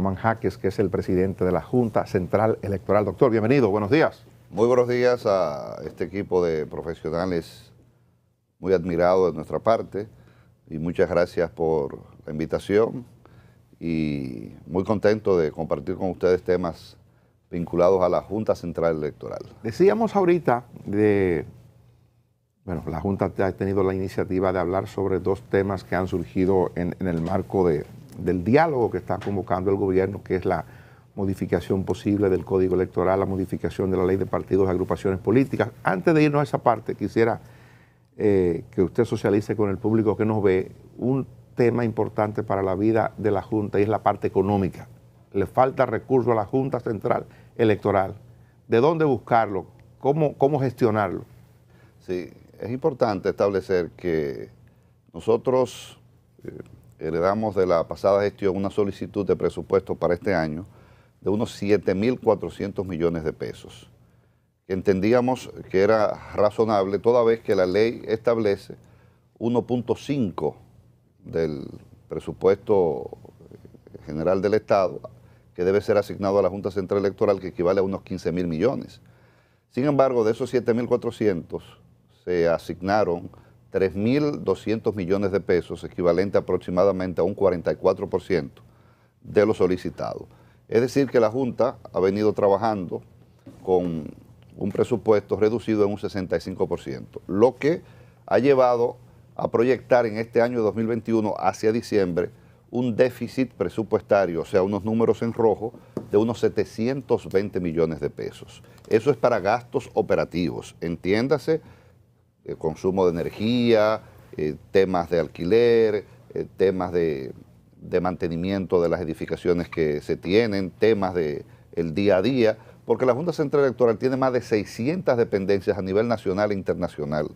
Román Jaques, que es el presidente de la Junta Central Electoral. Doctor, bienvenido, buenos días. Muy buenos días a este equipo de profesionales muy admirado de nuestra parte y muchas gracias por la invitación y muy contento de compartir con ustedes temas vinculados a la Junta Central Electoral. Decíamos ahorita la Junta ha tenido la iniciativa de hablar sobre dos temas que han surgido en el marco del diálogo que está convocando el gobierno, que es la modificación posible del Código Electoral, la modificación de la Ley de Partidos y Agrupaciones Políticas. Antes de irnos a esa parte, quisiera que usted socialice con el público que nos ve un tema importante para la vida de la Junta y es la parte económica. Le falta recurso a la Junta Central Electoral. ¿De dónde buscarlo? ¿Cómo gestionarlo? Sí, es importante establecer que nosotros heredamos de la pasada gestión una solicitud de presupuesto para este año de unos 7.400 millones de pesos. Entendíamos que era razonable toda vez que la ley establece 1.5 del presupuesto general del Estado que debe ser asignado a la Junta Central Electoral, que equivale a unos 15.000 millones. Sin embargo, de esos 7.400 se asignaron 3.200 millones de pesos, equivalente aproximadamente a un 44% de lo solicitado. Es decir, que la Junta ha venido trabajando con un presupuesto reducido en un 65%, lo que ha llevado a proyectar en este año 2021 hacia diciembre un déficit presupuestario, o sea, unos números en rojo de unos 720 millones de pesos. Eso es para gastos operativos, entiéndase, consumo de energía, temas de alquiler, temas de mantenimiento de las edificaciones que se tienen, temas del día a día, porque la Junta Central Electoral tiene más de 600 dependencias a nivel nacional e internacional.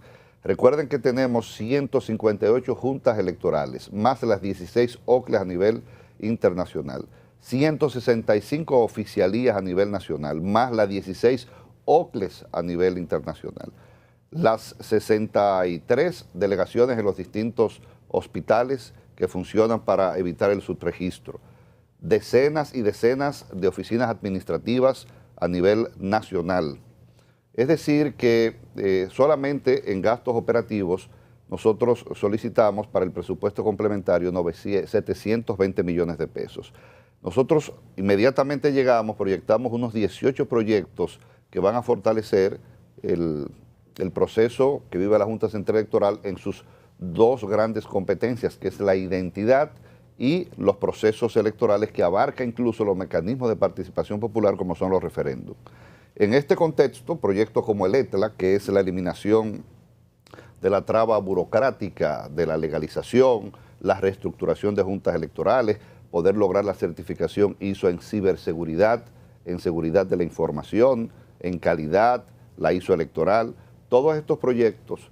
Recuerden que tenemos 158 juntas electorales, más las 16 OCLES a nivel internacional, 165 oficialías a nivel nacional, más las 16 OCLES a nivel internacional, las 63 delegaciones en los distintos hospitales que funcionan para evitar el subregistro, decenas y decenas de oficinas administrativas a nivel nacional. Es decir que solamente en gastos operativos nosotros solicitamos para el presupuesto complementario 720 millones de pesos. Nosotros inmediatamente llegamos, proyectamos unos 18 proyectos que van a fortalecer el proceso que vive la Junta Central Electoral en sus dos grandes competencias, que es la identidad y los procesos electorales, que abarca incluso los mecanismos de participación popular como son los referéndums. En este contexto, proyectos como el ETLA, que es la eliminación de la traba burocrática, de la legalización, la reestructuración de juntas electorales, poder lograr la certificación ISO en ciberseguridad, en seguridad de la información, en calidad, la ISO electoral, todos estos proyectos,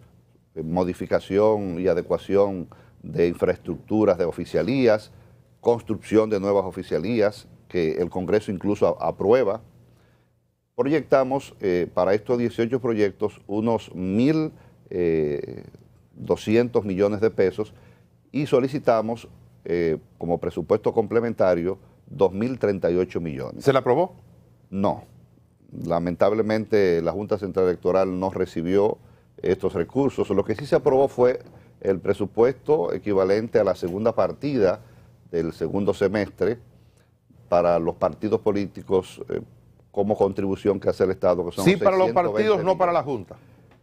modificación y adecuación de infraestructuras de oficialías, construcción de nuevas oficialías, que el Congreso incluso aprueba. Proyectamos para estos 18 proyectos unos 1.200 millones de pesos y solicitamos como presupuesto complementario 2.038 millones. ¿Se le aprobó? No. Lamentablemente la Junta Central Electoral no recibió estos recursos. Lo que sí se aprobó fue el presupuesto equivalente a la segunda partida del segundo semestre para los partidos políticos como contribución que hace el Estado, que son sí, para los partidos, millones. no para la Junta.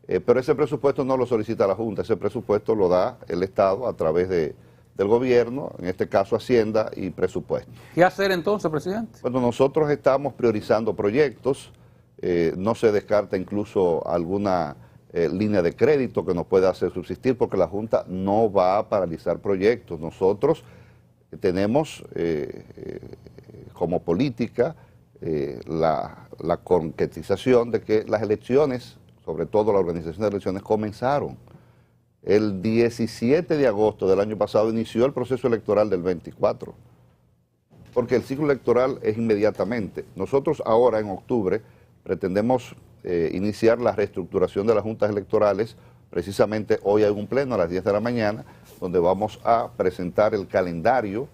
Pero ese presupuesto no lo solicita la Junta, ese presupuesto lo da el Estado a través del gobierno, en este caso Hacienda y presupuesto. ¿Qué hacer entonces, presidente? Bueno, nosotros estamos priorizando proyectos, no se descarta incluso alguna línea de crédito que nos pueda hacer subsistir, porque la Junta no va a paralizar proyectos. Nosotros tenemos como política la concretización de que las elecciones, sobre todo la organización de elecciones, comenzaron. El 17 de agosto del año pasado inició el proceso electoral del 24, porque el ciclo electoral es inmediatamente. Nosotros ahora en octubre pretendemos iniciar la reestructuración de las juntas electorales. Precisamente hoy hay un pleno a las 10 de la mañana donde vamos a presentar el calendario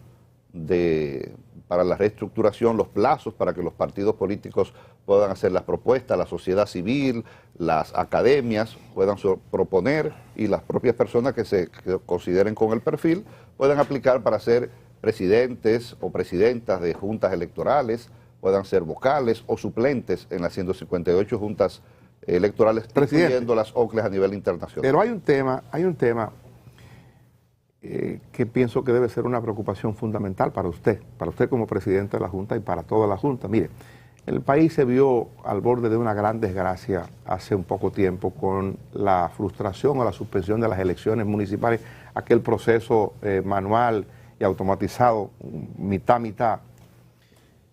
para la reestructuración, los plazos para que los partidos políticos puedan hacer las propuestas, la sociedad civil, las academias puedan proponer y las propias personas que consideren con el perfil puedan aplicar para ser presidentes o presidentas de juntas electorales, puedan ser vocales o suplentes en las 158 juntas electorales, incluyendo las OCLES a nivel internacional. Pero hay un tema que pienso que debe ser una preocupación fundamental para usted como presidente de la Junta y para toda la Junta. Mire, el país se vio al borde de una gran desgracia hace un poco tiempo con la frustración o la suspensión de las elecciones municipales, aquel proceso manual y automatizado, mitad.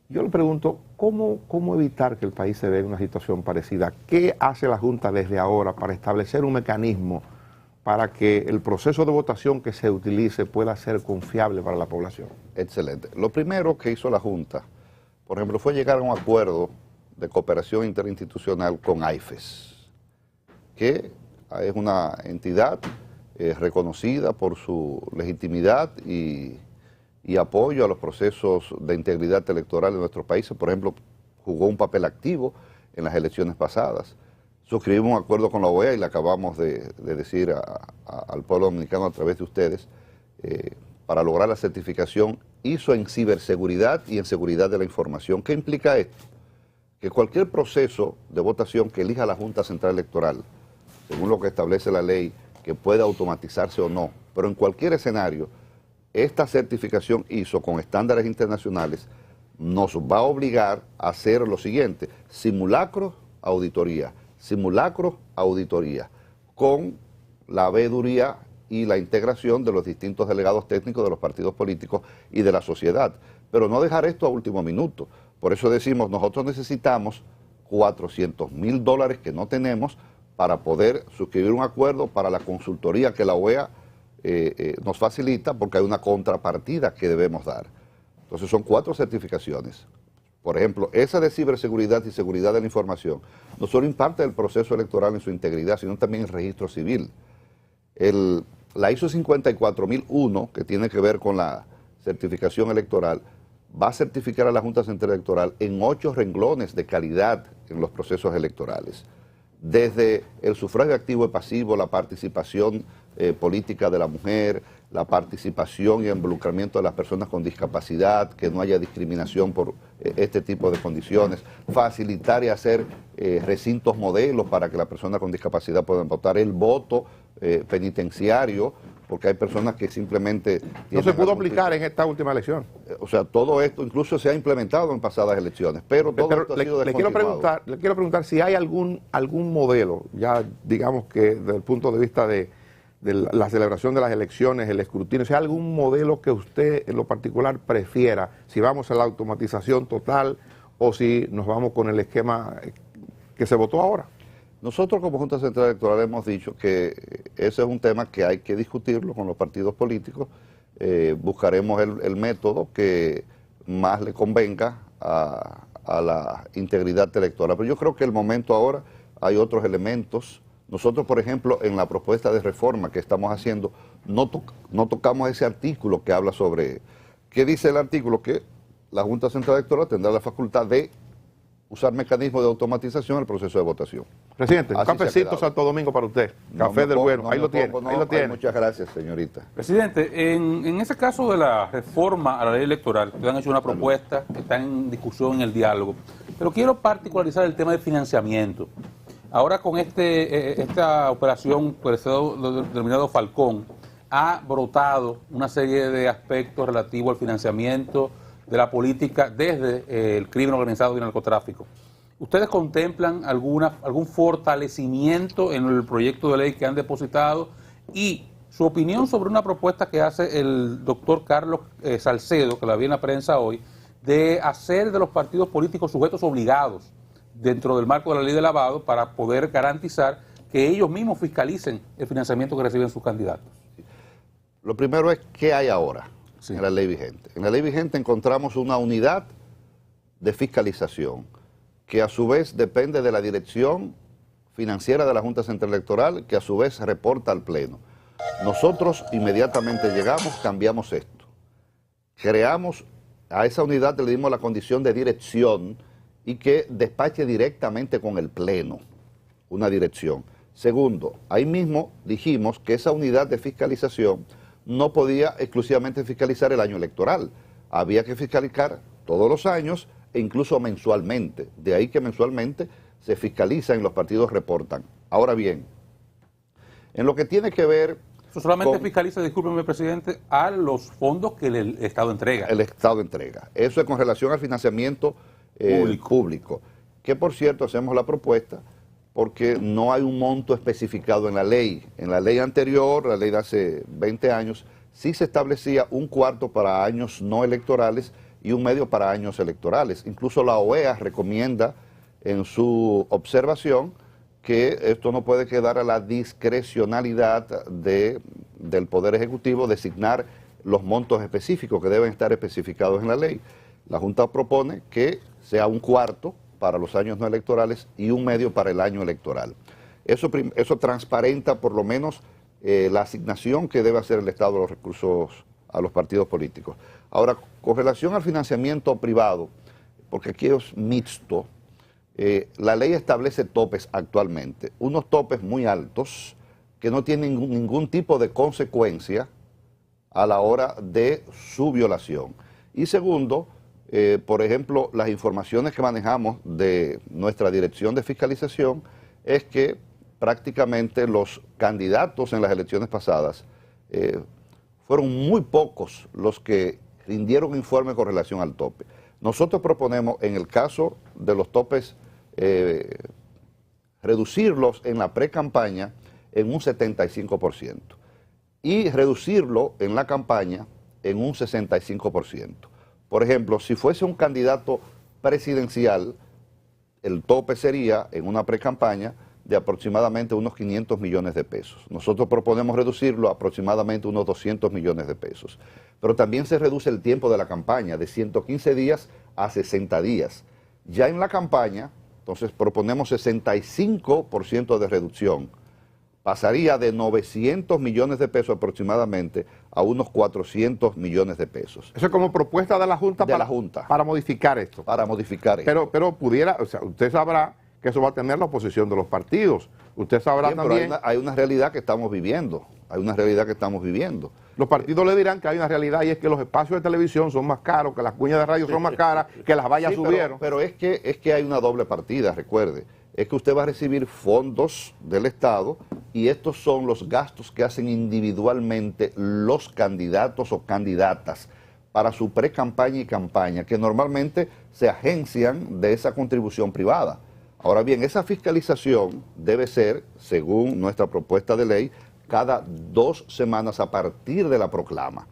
Yo le pregunto, ¿cómo evitar que el país se vea en una situación parecida? ¿Qué hace la Junta desde ahora para establecer un mecanismo para que el proceso de votación que se utilice pueda ser confiable para la población? Excelente. Lo primero que hizo la Junta, por ejemplo, fue llegar a un acuerdo de cooperación interinstitucional con AIFES, que es una entidad reconocida por su legitimidad y apoyo a los procesos de integridad electoral de nuestros países. Por ejemplo, jugó un papel activo en las elecciones pasadas. Suscribimos un acuerdo con la OEA y le acabamos de decir al pueblo dominicano a través de ustedes para lograr la certificación ISO en ciberseguridad y en seguridad de la información. ¿Qué implica esto? Que cualquier proceso de votación que elija la Junta Central Electoral, según lo que establece la ley, que pueda automatizarse o no, pero en cualquier escenario, esta certificación ISO con estándares internacionales nos va a obligar a hacer lo siguiente: simulacro, auditoría, simulacro, auditoría, con la veeduría y la integración de los distintos delegados técnicos de los partidos políticos y de la sociedad. Pero no dejar esto a último minuto. Por eso decimos, nosotros necesitamos $400,000 que no tenemos para poder suscribir un acuerdo para la consultoría que la OEA nos facilita, porque hay una contrapartida que debemos dar. Entonces son 4 certificaciones. Por ejemplo, esa de ciberseguridad y seguridad de la información no solo imparte el proceso electoral en su integridad, sino también el registro civil. La ISO 54001, que tiene que ver con la certificación electoral, va a certificar a la Junta Central Electoral en 8 renglones de calidad en los procesos electorales. Desde el sufragio activo y pasivo, la participación política de la mujer, la participación y involucramiento de las personas con discapacidad, que no haya discriminación por este tipo de condiciones, facilitar y hacer recintos modelos para que las personas con discapacidad puedan votar, el voto penitenciario, porque hay personas que simplemente... No se pudo aplicar en esta última elección. O sea, todo esto incluso se ha implementado en pasadas elecciones, pero todo esto ha sido descontinuado. Le quiero preguntar si hay algún modelo, ya digamos que desde el punto de vista de la celebración de las elecciones, el escrutinio, si hay algún modelo que usted en lo particular prefiera, si vamos a la automatización total o si nos vamos con el esquema que se votó ahora. Nosotros como Junta Central Electoral hemos dicho que ese es un tema que hay que discutirlo con los partidos políticos. Buscaremos el método que más le convenga a la integridad electoral. Pero yo creo que el momento ahora hay otros elementos. Nosotros, por ejemplo, en la propuesta de reforma que estamos haciendo, no tocamos ese artículo que habla sobre... ¿Qué dice el artículo? Que la Junta Central Electoral tendrá la facultad de usar mecanismos de automatización en el proceso de votación. Presidente, un cafecito Santo Domingo para usted. Café del bueno, ahí lo tiene. Muchas gracias, señorita. Presidente, en ese caso de la reforma a la ley electoral, ustedes han hecho una propuesta que está en discusión, en el diálogo, pero quiero particularizar el tema del financiamiento. Ahora con esta operación por el denominado Falcón, ha brotado una serie de aspectos relativos al financiamiento de la política desde el crimen organizado y el narcotráfico. ¿Ustedes contemplan algún fortalecimiento en el proyecto de ley que han depositado? Y su opinión sobre una propuesta que hace el doctor Carlos Salcedo, que la vi en la prensa hoy, de hacer de los partidos políticos sujetos obligados dentro del marco de la ley de lavado para poder garantizar que ellos mismos fiscalicen el financiamiento que reciben sus candidatos. Lo primero es, ¿qué hay ahora? Sí. En la ley vigente. En la ley vigente encontramos una unidad de fiscalización que a su vez depende de la dirección financiera de la Junta Central Electoral, que a su vez reporta al Pleno. Nosotros inmediatamente llegamos, cambiamos esto. Creamos a esa unidad le dimos la condición de dirección y que despache directamente con el Pleno, una dirección. Segundo, ahí mismo dijimos que esa unidad de fiscalización no podía exclusivamente fiscalizar el año electoral, había que fiscalizar todos los años e incluso mensualmente. De ahí que mensualmente se fiscaliza y los partidos reportan. Ahora bien, en lo que tiene que ver... Eso solamente fiscaliza, discúlpeme, presidente, a los fondos que el Estado entrega. El Estado entrega. Eso es con relación al financiamiento público. Que por cierto hacemos la propuesta porque no hay un monto especificado en la ley. En la ley anterior, la ley de hace 20 años, sí se establecía un cuarto para años no electorales y un medio para años electorales. Incluso la OEA recomienda en su observación que esto no puede quedar a la discrecionalidad del Poder Ejecutivo designar los montos específicos que deben estar especificados en la ley. La Junta propone que sea un cuarto para los años no electorales y un medio para el año electoral. Eso transparenta por lo menos la asignación que debe hacer el Estado de los recursos a los partidos políticos. Ahora, con relación al financiamiento privado, porque aquí es mixto, la ley establece topes actualmente, unos topes muy altos que no tienen ningún tipo de consecuencia a la hora de su violación. Y segundo, por ejemplo, las informaciones que manejamos de nuestra dirección de fiscalización es que prácticamente los candidatos en las elecciones pasadas fueron muy pocos los que rindieron informe con relación al tope. Nosotros proponemos, en el caso de los topes, reducirlos en la pre-campaña en un 75% y reducirlo en la campaña en un 65%. Por ejemplo, si fuese un candidato presidencial, el tope sería en una pre-campaña de aproximadamente unos 500 millones de pesos. Nosotros proponemos reducirlo a aproximadamente unos 200 millones de pesos. Pero también se reduce el tiempo de la campaña de 115 días a 60 días. Ya en la campaña, entonces proponemos 65% de reducción. Pasaría de 900 millones de pesos aproximadamente a unos 400 millones de pesos. Eso es como propuesta de la Junta, para modificar esto. Para modificar esto. Pero pudiera, o sea, usted sabrá que eso va a tener la oposición de los partidos. Usted sabrá también... Pero hay una realidad que estamos viviendo. Hay una realidad que estamos viviendo. Los partidos le dirán que hay una realidad y es que los espacios de televisión son más caros, que las cuñas de radio son más caras, que las vallas subieron. Pero es que hay una doble partida, recuerde. Es que usted va a recibir fondos del Estado y estos son los gastos que hacen individualmente los candidatos o candidatas para su pre-campaña y campaña, que normalmente se agencian de esa contribución privada. Ahora bien, esa fiscalización debe ser, según nuestra propuesta de ley, cada 2 semanas a partir de la proclama,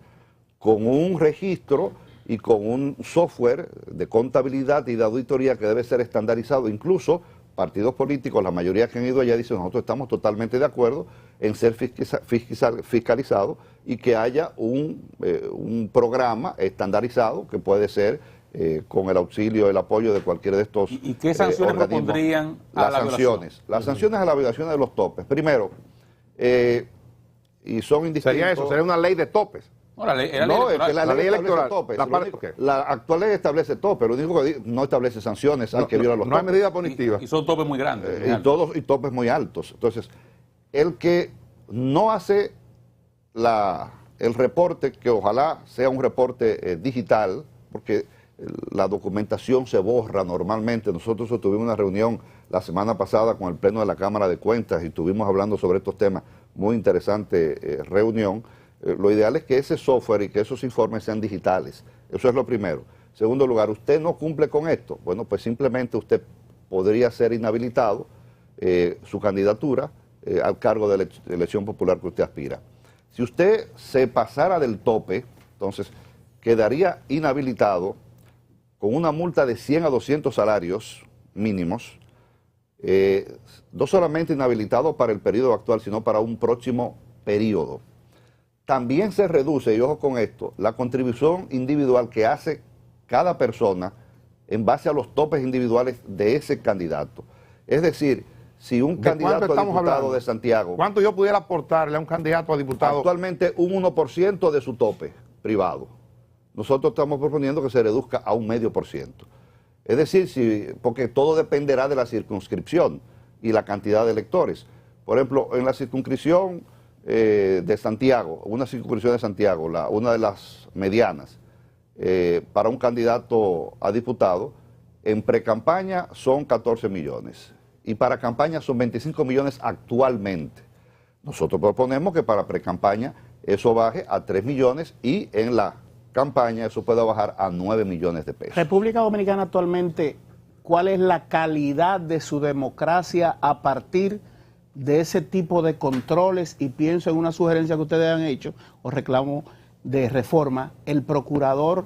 con un registro y con un software de contabilidad y de auditoría que debe ser estandarizado. Incluso partidos políticos, la mayoría que han ido allá dicen, nosotros estamos totalmente de acuerdo en ser fiscalizados y que haya un programa estandarizado que puede ser con el auxilio, el apoyo de cualquiera de estos ¿Y qué sanciones propondrían a la violación? Las sanciones a la violación de los topes. Primero, y son indistintos. Sería eso, sería una ley de topes. No, la ley electoral. Topes. La actual ley establece topes, lo único que no establece sanciones al que viola los topes. No hay medida punitiva. Y son topes muy grandes. Y topes muy altos. Entonces, el que no hace el reporte, que ojalá sea un reporte digital, porque la documentación se borra normalmente. Nosotros tuvimos una reunión la semana pasada con el Pleno de la Cámara de Cuentas y estuvimos hablando sobre estos temas. Muy interesante reunión. Lo ideal es que ese software y que esos informes sean digitales. Eso es lo primero. Segundo lugar, usted no cumple con esto. Bueno, pues simplemente usted podría ser inhabilitado su candidatura al cargo de elección popular que usted aspira. Si usted se pasara del tope, entonces quedaría inhabilitado con una multa de 100 a 200 salarios mínimos, no solamente inhabilitado para el periodo actual, sino para un próximo periodo. También se reduce, y ojo con esto, la contribución individual que hace cada persona en base a los topes individuales de ese candidato. Es decir, si un candidato a diputado de Santiago... ¿Cuánto yo pudiera aportarle a un candidato a diputado? Actualmente un 1% de su tope privado. nosotros estamos proponiendo que se reduzca a un 0,5%. Es decir, porque todo dependerá de la circunscripción y la cantidad de electores. Por ejemplo, en la circunscripción de Santiago, una circunscripción de Santiago, una de las medianas, para un candidato a diputado, en precampaña son 14 millones y para campaña son 25 millones actualmente. Nosotros proponemos que para precampaña eso baje a 3 millones y en la campaña eso pueda bajar a 9 millones de pesos. República Dominicana actualmente, ¿cuál es la calidad de su democracia a partir de ese tipo de controles? Y pienso en una sugerencia que ustedes han hecho o reclamo de reforma, el procurador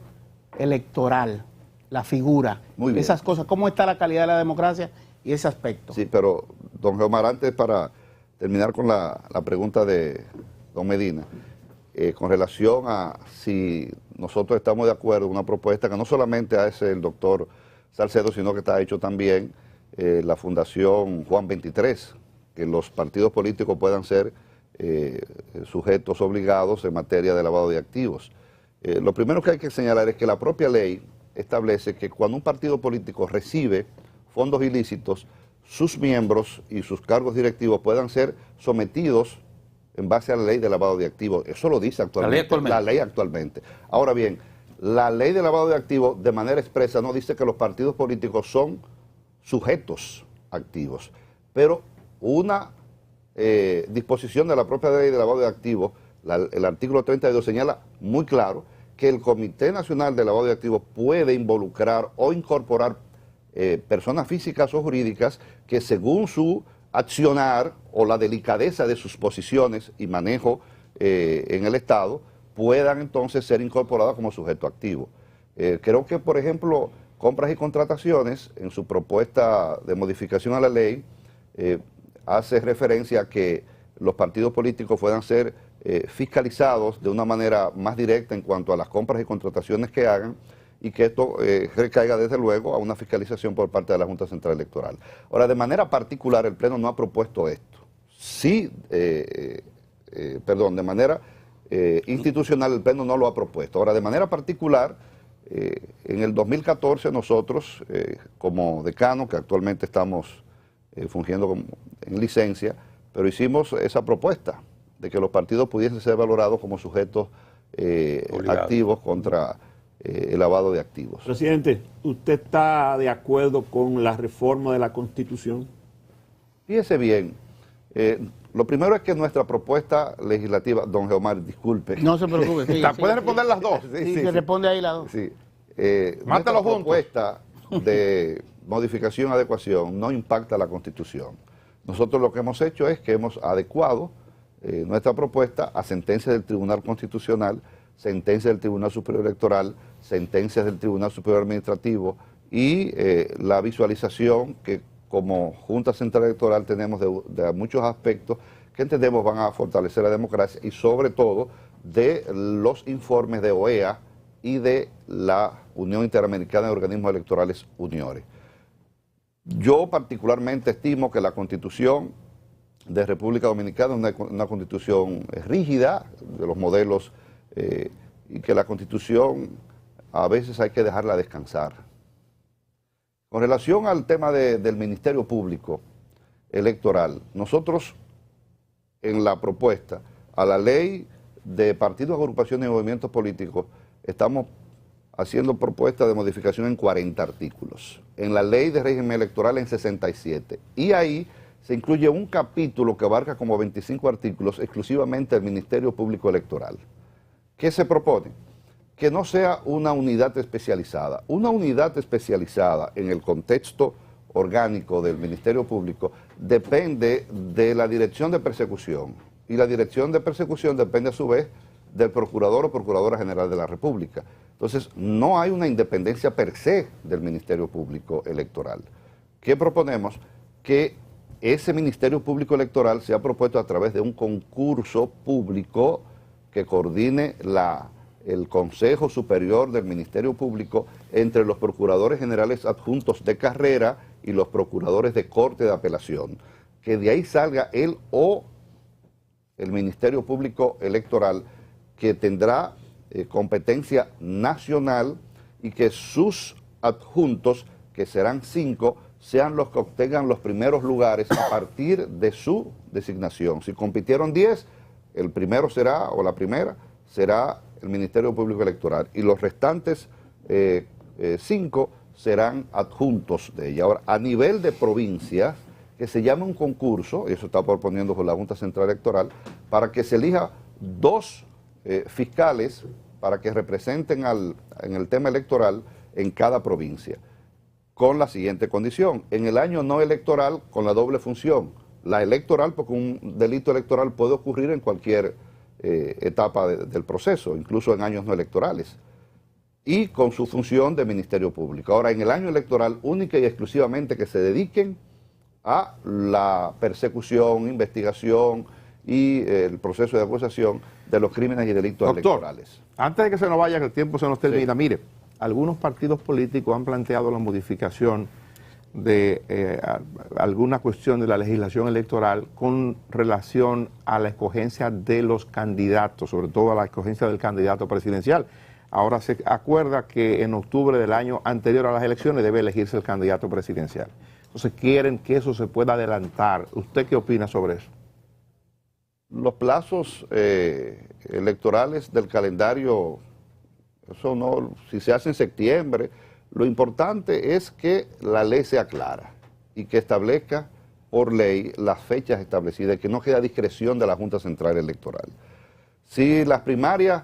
electoral, la figura, Muy bien. esas cosas. ¿Cómo está la calidad de la democracia y ese aspecto? Sí, pero don Geomar, antes para terminar con la pregunta de don Medina, con relación a si nosotros estamos de acuerdo en una propuesta que no solamente hace el doctor Salcedo, sino que está hecho también la Fundación Juan 23, que los partidos políticos puedan ser sujetos obligados en materia de lavado de activos. Lo primero que hay que señalar es que la propia ley establece que cuando un partido político recibe fondos ilícitos, sus miembros y sus cargos directivos puedan ser sometidos en base a la ley de lavado de activos. Eso lo dice actualmente. La ley actualmente. Ahora bien, la ley de lavado de activos de manera expresa no dice que los partidos políticos son sujetos activos, pero una disposición de la propia ley de lavado de activos, el artículo 32 señala muy claro que el Comité Nacional de Lavado de Activos puede involucrar o incorporar personas físicas o jurídicas que según su accionar o la delicadeza de sus posiciones y manejo en el Estado puedan entonces ser incorporadas como sujeto activo. Creo que, por ejemplo, Compras y Contrataciones, en su propuesta de modificación a la ley, hace referencia a que los partidos políticos puedan ser fiscalizados de una manera más directa en cuanto a las compras y contrataciones que hagan y que esto recaiga desde luego a una fiscalización por parte de la Junta Central Electoral. Ahora, de manera particular, el Pleno no ha propuesto esto. Sí, de manera institucional el Pleno no lo ha propuesto. Ahora, de manera particular, en el 2014 nosotros, como decano, que actualmente estamos fungiendo en licencia, pero hicimos esa propuesta de que los partidos pudiesen ser valorados como sujetos activos contra el lavado de activos. Presidente, ¿usted está de acuerdo con la reforma de la Constitución? Fíjese bien, lo primero es que nuestra propuesta legislativa, don Geomar, disculpe. No se preocupe. Sí, ¿Puede responder las dos? Sí, se responde ahí las dos. Sí. Mátalo nuestra juntos. propuesta de modificación, adecuación, no impacta la Constitución. Nosotros lo que hemos hecho es que hemos adecuado nuestra propuesta a sentencias del Tribunal Constitucional, sentencias del Tribunal Superior Electoral, sentencias del Tribunal Superior Administrativo y la visualización que como Junta Central Electoral tenemos de muchos aspectos que entendemos van a fortalecer la democracia y sobre todo de los informes de OEA y de la Unión Interamericana de Organismos Electorales, UNIORE. Yo particularmente estimo que la Constitución de República Dominicana es una constitución rígida, de los modelos, y que la Constitución a veces hay que dejarla descansar. Con relación al tema del Ministerio Público Electoral, nosotros en la propuesta a la ley de partidos, agrupaciones y movimientos políticos estamos haciendo propuestas de modificación en 40 artículos, en la ley de régimen electoral en 67, y ahí se incluye un capítulo que abarca como 25 artículos exclusivamente el Ministerio Público Electoral. ¿Qué se propone? Que no sea una unidad especializada. Una unidad especializada en el contexto orgánico del Ministerio Público depende de la Dirección de Persecución, y la Dirección de Persecución depende a su vez del Procurador o Procuradora General de la República. Entonces, no hay una independencia per se del Ministerio Público Electoral. ¿Qué proponemos? Que ese Ministerio Público Electoral sea propuesto a través de un concurso público que coordine el Consejo Superior del Ministerio Público entre los Procuradores Generales Adjuntos de carrera y los Procuradores de Corte de Apelación. Que de ahí salga él o el Ministerio Público Electoral, que tendrá competencia nacional y que sus adjuntos, que serán 5, sean los que obtengan los primeros lugares a partir de su designación. Si compitieron 10, el primero será, o la primera, será el Ministerio Público Electoral y los restantes 5 serán adjuntos de ella. Ahora, a nivel de provincia, que se llame un concurso, y eso está proponiendo por la Junta Central Electoral, para que se elija 2 fiscales para que representen en el tema electoral en cada provincia, con la siguiente condición: en el año no electoral, con la doble función, la electoral, porque un delito electoral puede ocurrir en cualquier etapa del proceso, incluso en años no electorales, y con su función de Ministerio Público. Ahora, en el año electoral, única y exclusivamente que se dediquen a la persecución, investigación y el proceso de acusación de los crímenes y delitos electorales. Antes de que se nos vaya, que el tiempo se nos termina, Sí. mire, algunos partidos políticos han planteado la modificación de alguna cuestión de la legislación electoral con relación a la escogencia de los candidatos, sobre todo a la escogencia del candidato presidencial. Ahora se acuerda que en octubre del año anterior a las elecciones debe elegirse el candidato presidencial. Entonces quieren que eso se pueda adelantar. ¿Usted qué opina sobre eso? Los plazos electorales del calendario, eso no, si se hace en septiembre, lo importante es que la ley sea clara y que establezca por ley las fechas establecidas y que no quede discreción de la Junta Central Electoral. Si las primarias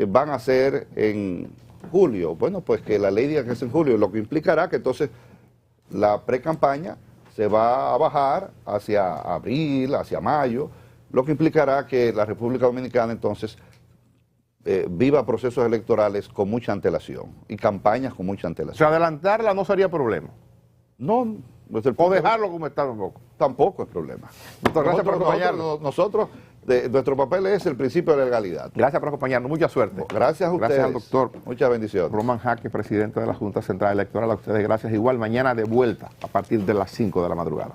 van a ser en julio, bueno, pues que la ley diga que es en julio, lo que implicará que entonces la pre-campaña se va a bajar hacia abril, hacia mayo, lo que implicará que la República Dominicana entonces viva procesos electorales con mucha antelación y campañas con mucha O antelación. sea, adelantarla no sería problema. No, desde el O punto de dejarlo como está un poco. tampoco es problema. Doctor, gracias por acompañarnos. Nosotros, nuestro papel es el principio de legalidad. Gracias por acompañarnos. Mucha suerte. Gracias a ustedes. Gracias al doctor Muchas bendiciones. Román Jaque, presidente de la Junta Central Electoral. A ustedes gracias. Igual mañana de vuelta a partir de las 5 de la madrugada.